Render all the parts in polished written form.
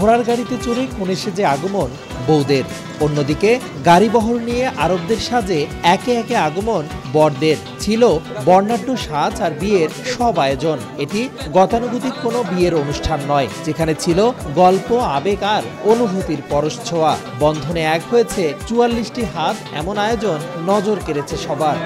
ঘোড়ার গাড়িতে চড়ে কনে সেজে আগমন বউদের। অন্যদিকে গাড়িবহর নিয়ে আরবদের সাজে একে একে আগমন বরদের। ছিল বর্ণাঢ্য সাজ আর বিয়ের সব আয়োজন। এটি গতানুগতিক কোনো বিয়ের অনুষ্ঠান নয়, যেখানে ছিল গল্প, আবেগ আর অনুভূতির পরশ ছোঁয়া। বন্ধনে এক হয়েছে ৪৪টি হাত, এমন আয়োজন নজর কেড়েছে সবার।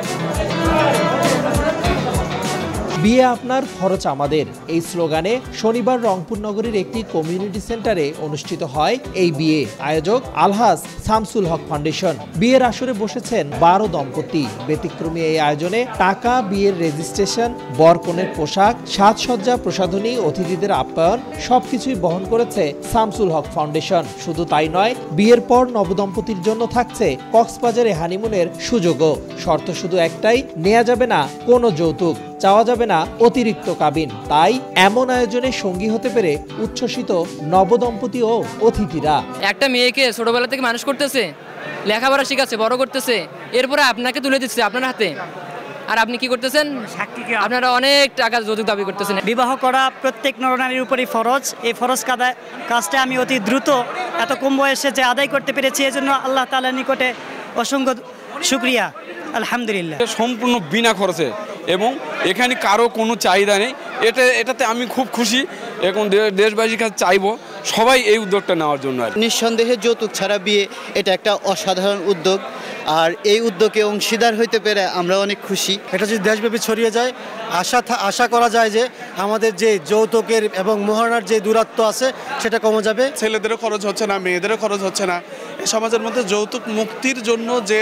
বিয়ে আপনার, খরচ আমাদের, এই স্লোগানে শনিবার রংপুর নগরীর একটি কমিউনিটি সেন্টারে অনুষ্ঠিত হয় এই বিয়ে। আয়োজক আলহাজ শামসুল হক ফাউন্ডেশন। বিয়ের আসরে বসেছেন ১২ দম্পতি। ব্যতিক্রমী এই আয়োজনে টাকা, বিয়ের রেজিস্ট্রেশন, বর কনের পোশাক, সাজসজ্জা, প্রসাধনী, অতিথিদের আপ্যায়ন সবকিছুই বহন করেছে শামসুল হক ফাউন্ডেশন। শুধু তাই নয়, বিয়ের পর নবদম্পতির জন্য থাকছে কক্সবাজারে হানিমুনের সুযোগও। শর্ত শুধু একটাই, নেওয়া যাবে না কোনো যৌতুক, চাওয়া যাবে না অতিরিক্ত কাবিন। তাই এমন আয়োজনে সঙ্গী হতে পেরে উচ্ছ্বসিত নবদম্পতি ও অতিথিরা। একটা মেয়েকে ছোটবেলা থেকে মানুষ করতেছে, লেখাপড়া শিখাচ্ছে, বড় করতেছে, এরপরে আপনাকে তুলে দিচ্ছে আপনার হাতে, আর আপনি কি করতেছেন? আপনারা অনেক টাকা যৌতুক দাবি করতেছেন। বিবাহ করা প্রত্যেক নরনারীর উপরই ফরজ। এই ফরজ কাজটা আমি অতি দ্রুত এত কম বয়সে যে আদায় করতে পেরেছি, এজন্য আল্লাহ তাআলার নিকটে অসংখ্য শুকরিয়া, আলহামদুলিল্লাহ। সম্পূর্ণ বিনা খরচে এবং এখানে কারো কোনো চাহিদা নেই। এটাতে আমি খুব খুশি। এখন দেশবাসীর কাছে চাইবো সবাই এই উদ্যোগটা নেওয়ার জন্য। নিঃসন্দেহে যৌতুক ছাড়া বিয়ে এটা একটা অসাধারণ উদ্যোগ, আর এই উদ্যোগে অংশীদার হইতে পেরে আমরা অনেক খুশি। এটা যদি দেশব্যাপী ছড়িয়ে যায়, আশা করা যায় যে আমাদের যে যৌতুকের এবং মোহরানার যে দূরত্ব আছে সেটা কমে যাবে। ছেলেদেরও খরচ হচ্ছে না, মেয়েদেরও খরচ হচ্ছে না। এই সমাজের মধ্যে যৌতুক মুক্তির জন্য যে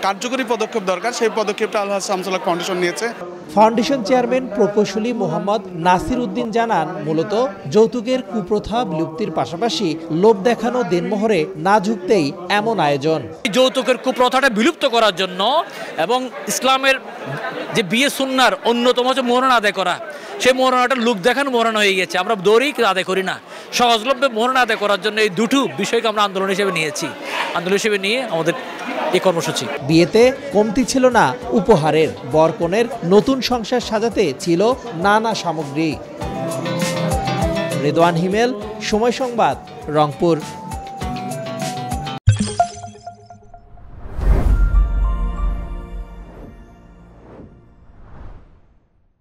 কার্যকরী পদক্ষেপ দরকার, সেই পদক্ষেপটা আলহাজ শামসুল হক ফাউন্ডেশন নিয়েছে। ফাউন্ডেশন চেয়ারম্যান প্রকৌশলী মোহাম্মদ নাসির উদ্দিন জানান, মূলত যৌতুকের কুপ্রথা বিলুপ্তির পাশাপাশি লোভ দেখানো দেনমোহরে না ঝুঁকতেই এমন আয়োজন। যৌতুকের কুপ্রথাটা বিলুপ্ত করার জন্য এবং ইসলামের যে বিয়ে সুন্নার অন্যতম হচ্ছে মোহরানা আদায় করা, সেই মোহরানাটা লোক দেখানো মোহরানা হয়ে গেছে। আমরা দৌড়েই আদায় করি না, সহজলভ্যে মোহরানা আদায় করার জন্য এই দুটো বিষয়কে আমরা আন্দোলন হিসেবে নিয়েছি। আন্দোলন হিসেবে নিয়ে আমাদের এই কর্মসূচি। বিয়েতে কমতি ছিল না উপহারের। বর কনের নতুন সংসার সাজাতে ছিল নানা সামগ্রী। রেদওয়ান হিমেল, সময় সংবাদ, রংপুর।